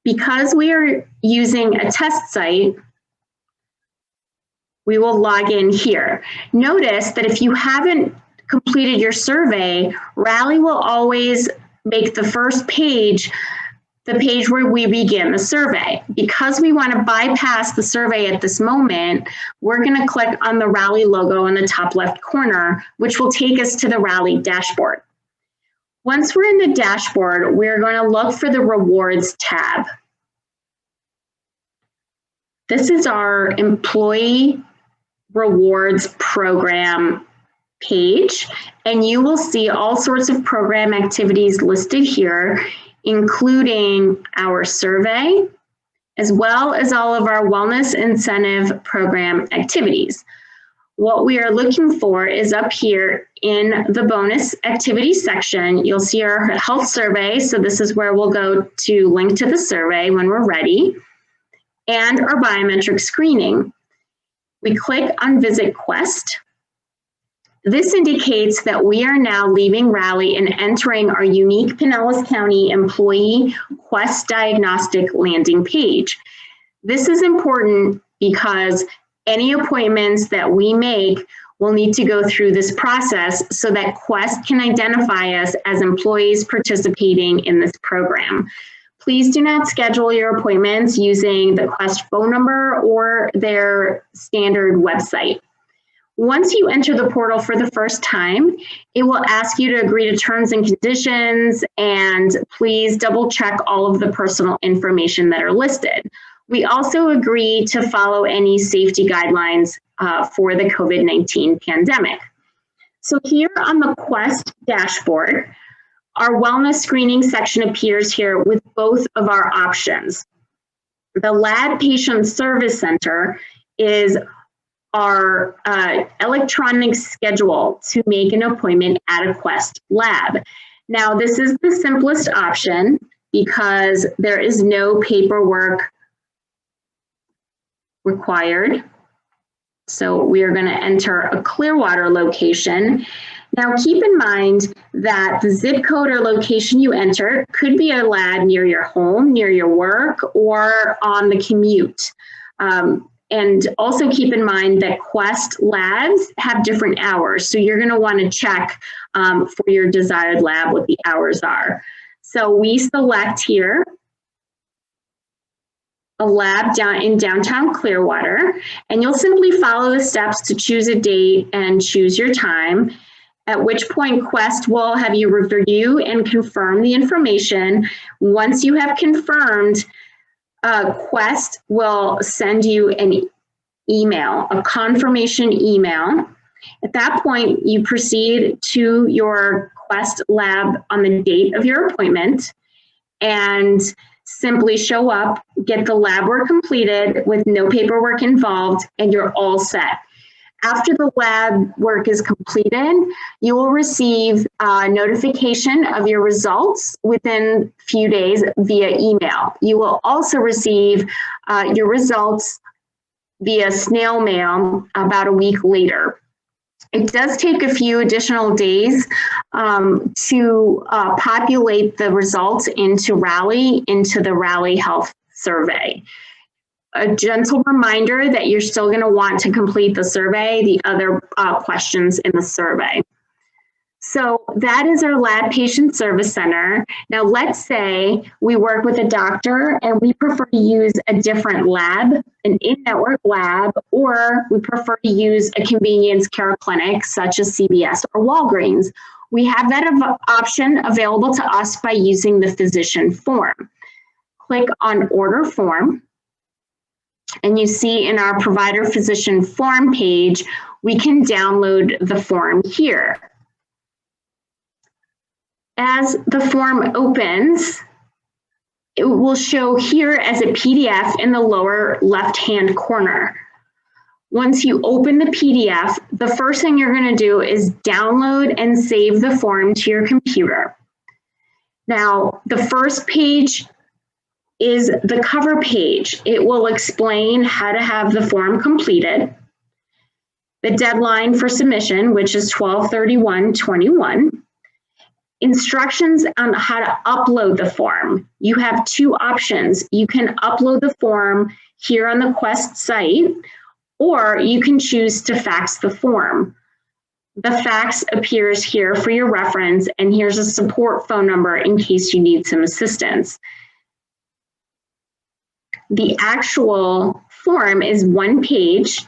Because we are using a test site, we will log in here. Notice that if you haven't completed your survey, Rally will always make the first page the page where we begin the survey. Because we want to bypass the survey at this moment, we're going to click on the Rally logo in the top left corner, which will take us to the Rally dashboard. Once we're in the dashboard, we're going to look for the Rewards tab. This is our Employee Rewards Program page, and you will see all sorts of program activities listed here, including our survey, as well as all of our wellness incentive program activities. What we are looking for is up here in the bonus activities section. You'll see our health survey, so this is where we'll go to link to the survey when we're ready, and our biometric screening. We click on Visit Quest. This indicates that we are now leaving Rally and entering our unique Pinellas County Employee Quest Diagnostic landing page. This is important because any appointments that we make will need to go through this process so that Quest can identify us as employees participating in this program. Please do not schedule your appointments using the Quest phone number or their standard website. Once you enter the portal for the first time, it will ask you to agree to terms and conditions, and please double check all of the personal information that are listed. We also agree to follow any safety guidelines for the COVID-19 pandemic. So here on the Quest dashboard, our wellness screening section appears here with both of our options. The Lab Patient Service Center is our electronic schedule to make an appointment at a Quest lab. Now, this is the simplest option because there is no paperwork required. So we are going to enter a Clearwater location. Now, keep in mind that the zip code or location you enter could be a lab near your home, near your work, or on the commute. And also keep in mind that Quest labs have different hours. So you're going to want to check for your desired lab what the hours are. So we select here a lab in downtown Clearwater, and you'll simply follow the steps to choose a date and choose your time, at which point Quest will have you review and confirm the information. Once you have confirmed, Quest will send you an email, a confirmation email. At that point, you proceed to your Quest lab on the date of your appointment and simply show up, get the lab work completed with no paperwork involved, and you're all set. After the lab work is completed, you will receive a notification of your results within a few days via email. You will also receive your results via snail mail about a week later. It does take a few additional days to populate the results into the Rally Health Survey. A gentle reminder that you're still going to want to complete the survey, the other questions in the survey. So that is our Lab Patient Service Center. Now let's say we work with a doctor and we prefer to use a different lab, an in-network lab, or we prefer to use a convenience care clinic such as CVS or Walgreens. We have that option available to us by using the physician form. Click on Order Form. And you see in our provider physician form page, we can download the form here. As the form opens, it will show here as a PDF in the lower left-hand corner. Once you open the PDF, the first thing you're going to do is download and save the form to your computer. Now, the first page is the cover page. It will explain how to have the form completed, the deadline for submission, which is 12/31/21, Instructions on how to upload the form. You have two options. You can upload the form here on the Quest site, or you can choose to fax the form. The fax appears here for your reference, and here's a support phone number in case you need some assistance. The actual form is one page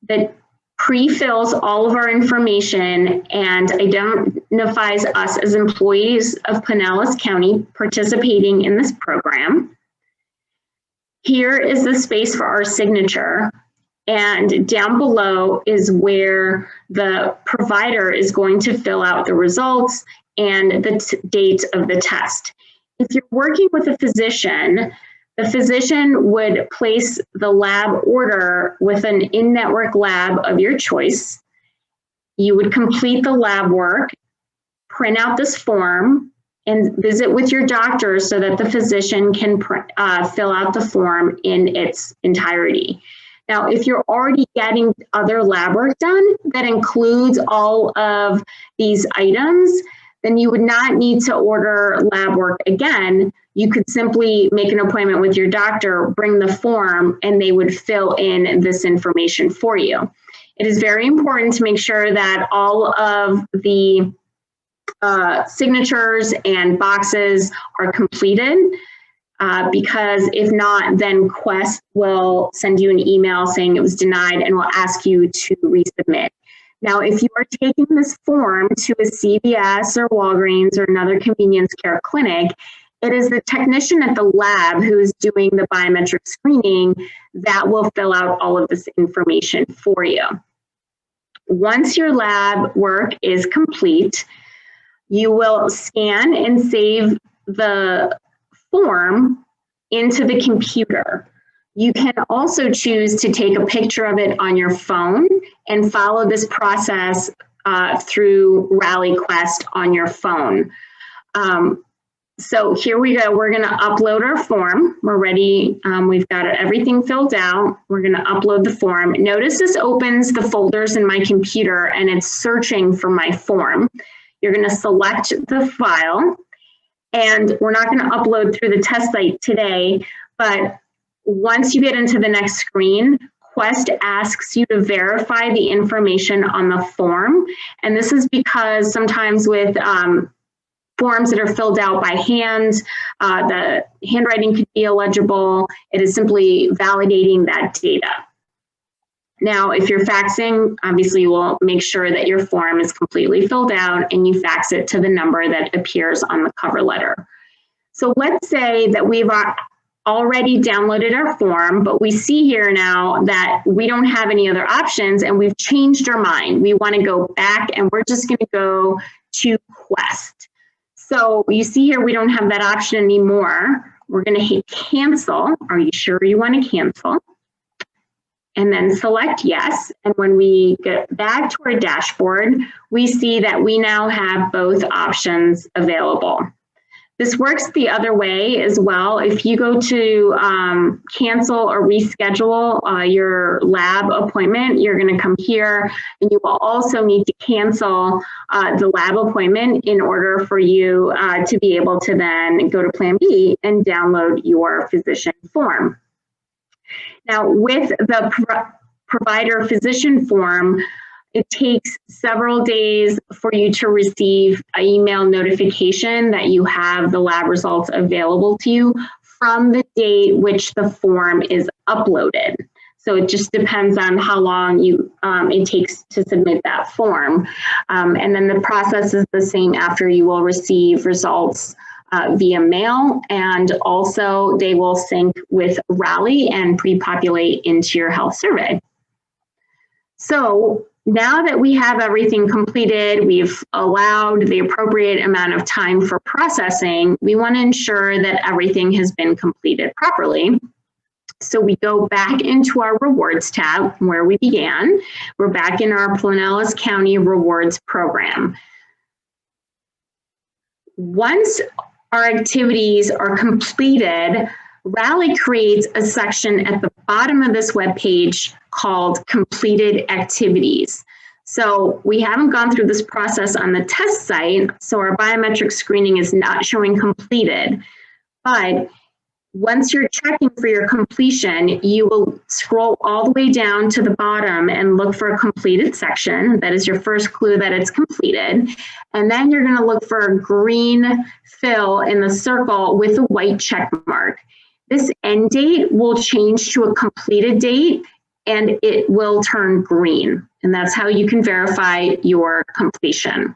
that pre-fills all of our information and identifies us as employees of Pinellas County participating in this program. Here is the space for our signature, and down below is where the provider is going to fill out the results and the date of the test. If you're working with a physician, the physician would place the lab order with an in-network lab of your choice. You would complete the lab work, print out this form, and visit with your doctor so that the physician can fill out the form in its entirety. Now, if you're already getting other lab work done that includes all of these items, then you would not need to order lab work again. You could simply make an appointment with your doctor, bring the form, and they would fill in this information for you. It is very important to make sure that all of the signatures and boxes are completed, because if not, then Quest will send you an email saying it was denied and will ask you to resubmit. Now, if you are taking this form to a CVS or Walgreens or another convenience care clinic, it is the technician at the lab who is doing the biometric screening that will fill out all of this information for you. Once your lab work is complete, you will scan and save the form into the computer. You can also choose to take a picture of it on your phone and follow this process through Rally Quest on your phone. So here we go. We're going to upload our form. We're ready. We've got everything filled out. We're going to upload the form. Notice this opens the folders in my computer and it's searching for my form. You're going to select the file, and we're not going to upload through the test site today, but once you get into the next screen, Quest asks you to verify the information on the form. And this is because sometimes with forms that are filled out by hand, the handwriting could be illegible. It is simply validating that data. Now, if you're faxing, obviously you will make sure that your form is completely filled out and you fax it to the number that appears on the cover letter. So let's say that we've already downloaded our form, but we see here now that we don't have any other options and we've changed our mind. We want to go back and we're just going to go to Quest. So you see here, we don't have that option anymore. We're going to hit cancel. Are you sure you want to cancel? And then select yes. And when we get back to our dashboard, we see that we now have both options available. This works the other way as well. If you go to cancel or reschedule your lab appointment, you're going to come here and you will also need to cancel the lab appointment in order for you to be able to then go to Plan B and download your physician form. Now, with the provider physician form, it takes several days for you to receive an email notification that you have the lab results available to you from the date which the form is uploaded. So it just depends on how long it takes to submit that form. And then the process is the same after. You will receive results via mail, and also they will sync with Rally and pre-populate into your health survey. So now that we have everything completed, we've allowed the appropriate amount of time for processing, we want to ensure that everything has been completed properly. So we go back into our rewards tab where we began. We're back in our Pinellas County rewards program. Once our activities are completed, Rally creates a section at the bottom of this web page called Completed Activities. So we haven't gone through this process on the test site, so our biometric screening is not showing completed. But once you're checking for your completion, you will scroll all the way down to the bottom and look for a completed section. That is your first clue that it's completed. And then you're going to look for a green fill in the circle with a white check mark. This end date will change to a completed date and it will turn green. And that's how you can verify your completion.